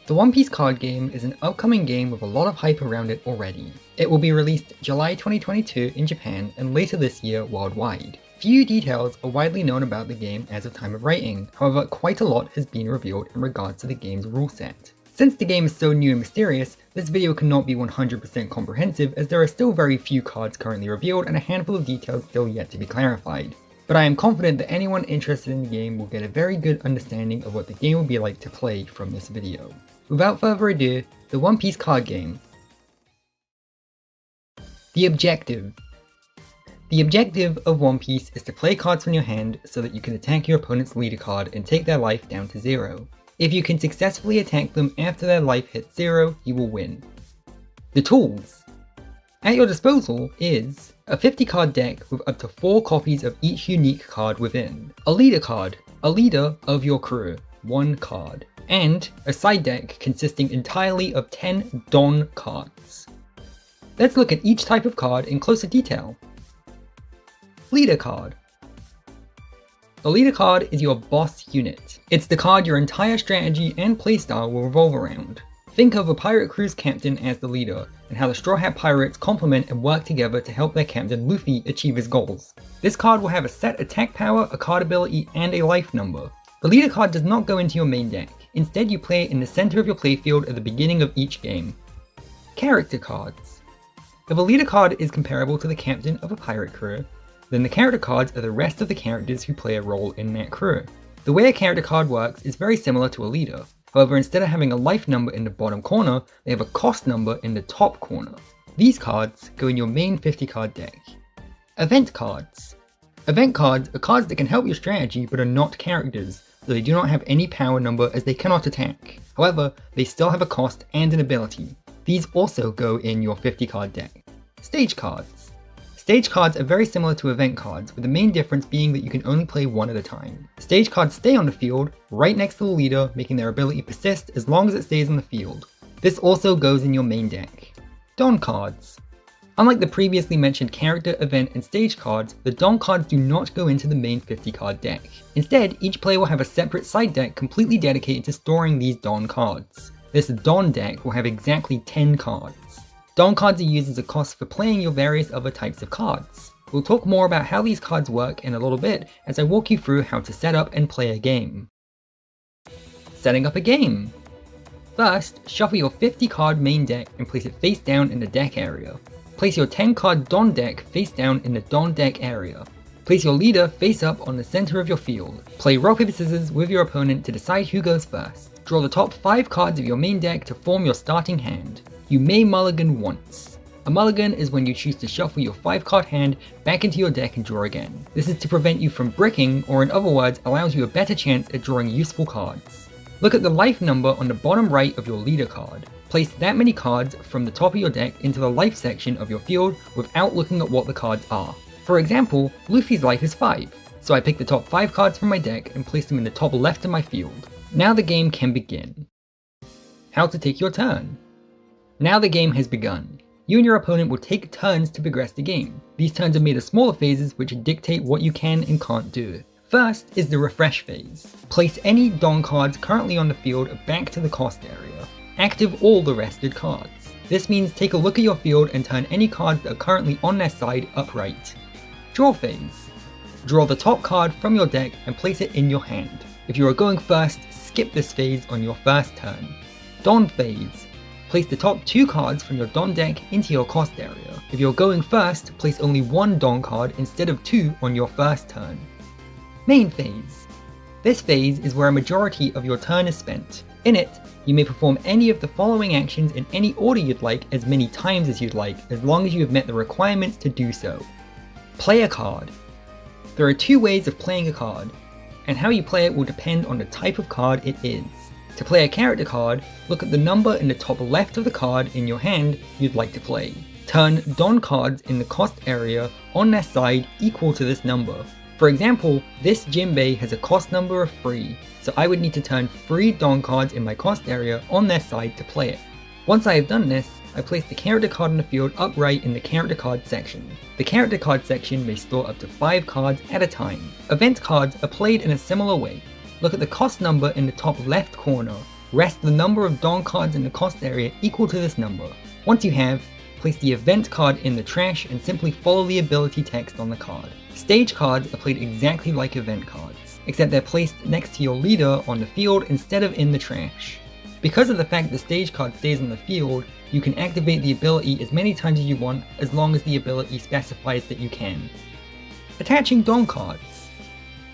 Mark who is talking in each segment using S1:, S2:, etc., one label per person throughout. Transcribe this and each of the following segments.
S1: The One Piece card game is an upcoming game with a lot of hype around it already. It will be released July 2022 in Japan and later this year worldwide. Few details are widely known about the game as of time of writing, however quite a lot has been revealed in regards to the game's rule set. Since the game is so new and mysterious, this video cannot be 100% comprehensive as there are still very few cards currently revealed and a handful of details still yet to be clarified. But I am confident that anyone interested in the game will get a very good understanding of what the game will be like to play from this video. Without further ado, the One Piece card game. The objective. The objective of One Piece is to play cards from your hand so that you can attack your opponent's leader card and take their life down to 0. If you can successfully attack them after their life hits 0, you will win. The tools. At your disposal is a 50 card deck with up to 4 copies of each unique card within, a leader card, a leader of your crew, 1 card, and a side deck consisting entirely of 10 Don cards. Let's look at each type of card in closer detail. Leader card. The leader card is your boss unit. It's the card your entire strategy and playstyle will revolve around. Think of a pirate crew's captain as the leader, and how the Straw Hat Pirates complement and work together to help their captain Luffy achieve his goals. This card will have a set attack power, a card ability, and a life number. The leader card does not go into your main deck. Instead, you play it in the center of your playfield at the beginning of each game. Character cards. If a leader card is comparable to the captain of a pirate crew, then the character cards are the rest of the characters who play a role in that crew. The way a character card works is very similar to a leader. However, instead of having a life number in the bottom corner, they have a cost number in the top corner. These cards go in your main 50 card deck. Event cards. Event cards are cards that can help your strategy but are not characters, so they do not have any power number as they cannot attack. However, they still have a cost and an ability. These also go in your 50 card deck. Stage cards. Stage cards are very similar to event cards, with the main difference being that you can only play one at a time. Stage cards stay on the field, right next to the leader, making their ability persist as long as it stays on the field. This also goes in your main deck. Don cards. Unlike the previously mentioned character, event, and stage cards, the Don cards do not go into the main 50 card deck. Instead, each player will have a separate side deck completely dedicated to storing these Don cards. This Don deck will have exactly 10 cards. Don cards are used as a cost for playing your various other types of cards. We'll talk more about how these cards work in a little bit as I walk you through how to set up and play a game. Setting up a game. First, shuffle your 50 card main deck and place it face down in the deck area. Place your 10 card Don deck face down in the Don deck area. Place your leader face up on the center of your field. Play rock paper scissors with your opponent to decide who goes first. Draw the top 5 cards of your main deck to form your starting hand. You may mulligan once. A mulligan is when you choose to shuffle your 5 card hand back into your deck and draw again. This is to prevent you from bricking, or in other words, allows you a better chance at drawing useful cards. Look at the life number on the bottom right of your leader card. Place that many cards from the top of your deck into the life section of your field without looking at what the cards are. For example, Luffy's life is 5, so I pick the top 5 cards from my deck and place them in the top left of my field. Now the game can begin. How to take your turn. Now the game has begun. You and your opponent will take turns to progress the game. These turns are made of smaller phases which dictate what you can and can't do. First is the refresh phase. Place any Don cards currently on the field back to the cost area. Active all the rested cards. This means take a look at your field and turn any cards that are currently on their side upright. Draw phase. Draw the top card from your deck and place it in your hand. If you are going first, skip this phase on your first turn. Don phase. Place the top 2 cards from your Don deck into your cost area. If you're going first, place only 1 Don card instead of 2 on your first turn. Main phase. This phase is where a majority of your turn is spent. In it, you may perform any of the following actions in any order you'd like as many times as you'd like, as long as you have met the requirements to do so. Play a card. There are 2 ways of playing a card, and how you play it will depend on the type of card it is. To play a character card, look at the number in the top left of the card in your hand you'd like to play. Turn Don cards in the cost area on their side equal to this number. For example, this Jinbei has a cost number of 3, so I would need to turn 3 Don cards in my cost area on their side to play it. Once I have done this, I place the character card on the field upright in the character card section. The character card section may store up to 5 cards at a time. Event cards are played in a similar way. Look at the cost number in the top left corner. Rest the number of Don cards in the cost area equal to this number. Once you have, place the event card in the trash and simply follow the ability text on the card. Stage cards are played exactly like event cards, except they're placed next to your leader on the field instead of in the trash. Because of the fact the stage card stays on the field, you can activate the ability as many times as you want as long as the ability specifies that you can. Attaching Don cards.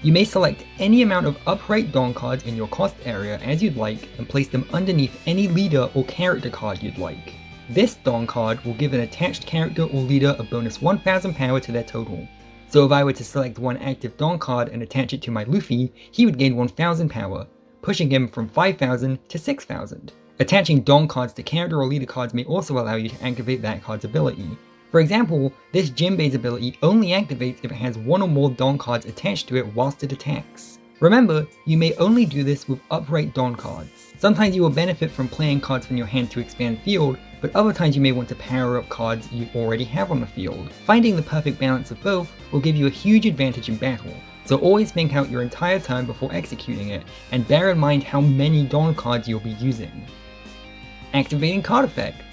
S1: You may select any amount of upright Don cards in your cost area as you'd like and place them underneath any leader or character card you'd like. This Don card will give an attached character or leader a bonus 1000 power to their total. So if I were to select one active Don card and attach it to my Luffy, he would gain 1000 power, pushing him from 5000 to 6000. Attaching Don cards to character or leader cards may also allow you to activate that card's ability. For example, this Jinbei's ability only activates if it has one or more Don cards attached to it whilst it attacks. Remember, you may only do this with upright Don cards. Sometimes you will benefit from playing cards from your hand to expand field, but other times you may want to power up cards you already have on the field. Finding the perfect balance of both will give you a huge advantage in battle, so always think out your entire turn before executing it, and bear in mind how many Don cards you'll be using. Activating card effects.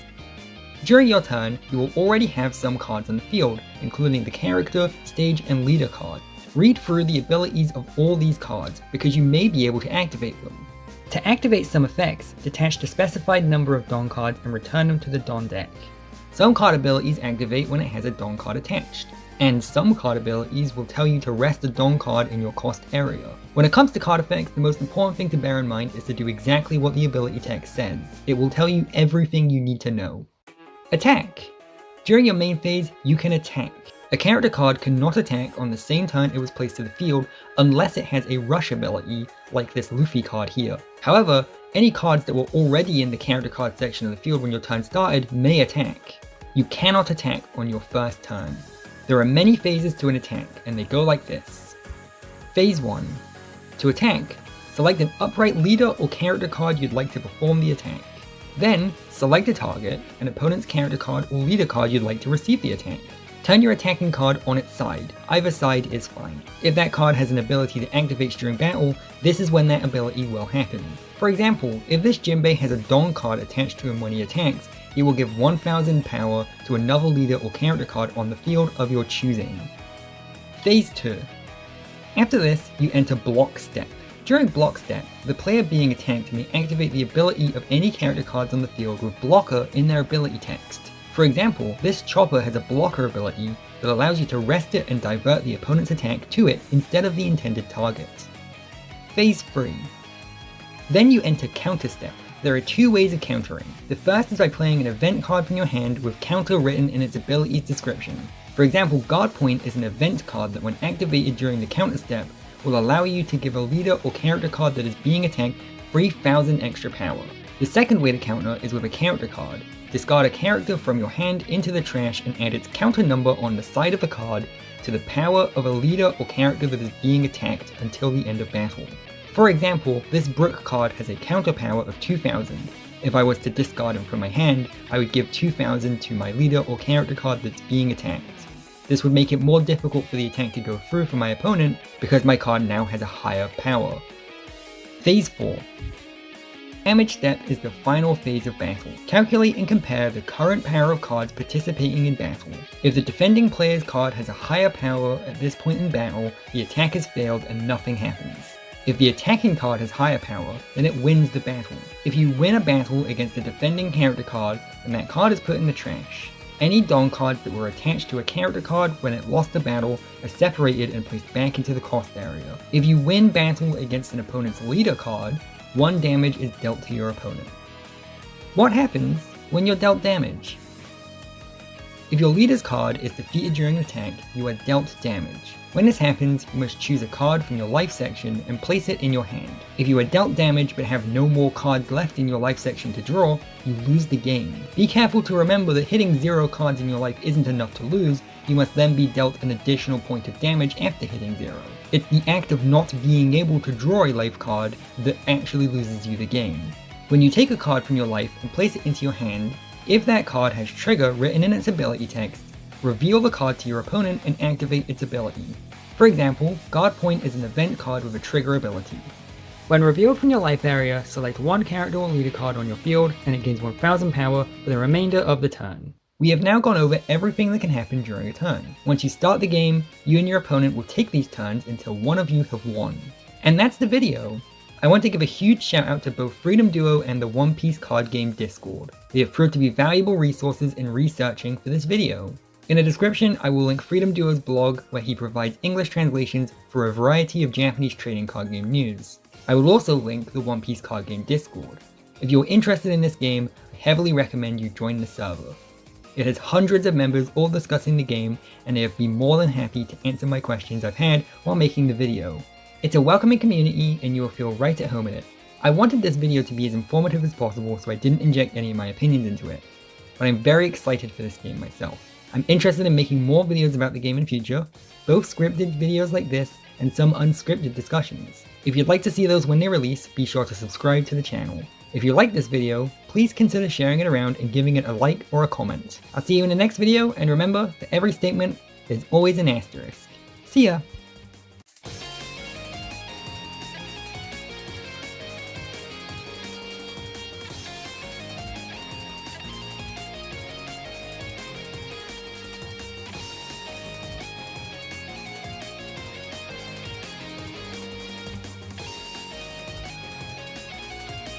S1: During your turn, you will already have some cards on the field, including the character, stage, and leader cards. Read through the abilities of all these cards, because you may be able to activate them. To activate some effects, detach the specified number of Don cards and return them to the Don deck. Some card abilities activate when it has a Don card attached, and some card abilities will tell you to rest a Don card in your cost area. When it comes to card effects, the most important thing to bear in mind is to do exactly what the ability text says. It will tell you everything you need to know. Attack! During your main phase, you can attack. A character card cannot attack on the same turn it was placed to the field unless it has a rush ability, like this Luffy card here. However, any cards that were already in the character card section of the field when your turn started may attack. You cannot attack on your first turn. There are many phases to an attack, and they go like this. Phase 1. To attack, select an upright leader or character card you'd like to perform the attack. Then, select a target, an opponent's character card or leader card you'd like to receive the attack. Turn your attacking card on its side. Either side is fine. If that card has an ability that activates during battle, this is when that ability will happen. For example, if this Jinbei has a Don card attached to him when he attacks, it will give 1000 power to another leader or character card on the field of your choosing. Phase 2. After this, you enter Block Step. During Block Step, the player being attacked may activate the ability of any character cards on the field with Blocker in their ability text. For example, this Chopper has a Blocker ability that allows you to rest it and divert the opponent's attack to it instead of the intended target. Phase 3. Then you enter Counter Step. There are two ways of countering. The first is by playing an event card from your hand with counter written in its ability's description. For example, Guard Point is an event card that when activated during the counter step, will allow you to give a leader or character card that is being attacked 3000 extra power. The second way to counter is with a character card. Discard a character from your hand into the trash and add its counter number on the side of the card to the power of a leader or character that is being attacked until the end of battle. For example, this Brook card has a counter power of 2000. If I was to discard him from my hand, I would give 2000 to my leader or character card that's being attacked. This would make it more difficult for the attack to go through for my opponent because my card now has a higher power. Phase 4. Damage Step is the final phase of battle. Calculate and compare the current power of cards participating in battle. If the defending player's card has a higher power at this point in battle, the attack has failed and nothing happens. If the attacking card has higher power, then it wins the battle. If you win a battle against a defending character card, then that card is put in the trash. Any Don cards that were attached to a character card when it lost the battle are separated and placed back into the cost area. If you win battle against an opponent's leader card, 1 damage is dealt to your opponent. What happens when you're dealt damage? If your leader's card is defeated during an attack, you are dealt damage. When this happens, you must choose a card from your life section and place it in your hand. If you are dealt damage but have no more cards left in your life section to draw, you lose the game. Be careful to remember that hitting 0 cards in your life isn't enough to lose, you must then be dealt an additional point of damage after hitting 0. It's the act of not being able to draw a life card that actually loses you the game. When you take a card from your life and place it into your hand, if that card has Trigger written in its ability text, reveal the card to your opponent and activate its ability. For example, Guard Point is an event card with a trigger ability. When revealed from your life area, select one character or leader card on your field and it gains 1000 power for the remainder of the turn. We have now gone over everything that can happen during a turn. Once you start the game, you and your opponent will take these turns until one of you have won. And that's the video! I want to give a huge shout out to both Freedom Duo and the One Piece card game Discord. They have proved to be valuable resources in researching for this video. In the description, I will link Freedom Duo's blog where he provides English translations for a variety of Japanese trading card game news. I will also link the One Piece card game Discord. If you're interested in this game, I heavily recommend you join the server. It has hundreds of members all discussing the game, and they have been more than happy to answer my questions I've had while making the video. It's a welcoming community and you will feel right at home in it. I wanted this video to be as informative as possible so I didn't inject any of my opinions into it, but I'm very excited for this game myself. I'm interested in making more videos about the game in future, both scripted videos like this and some unscripted discussions. If you'd like to see those when they release, be sure to subscribe to the channel. If you like this video, please consider sharing it around and giving it a like or a comment. I'll see you in the next video, and remember, for every statement, there's always an asterisk. See ya!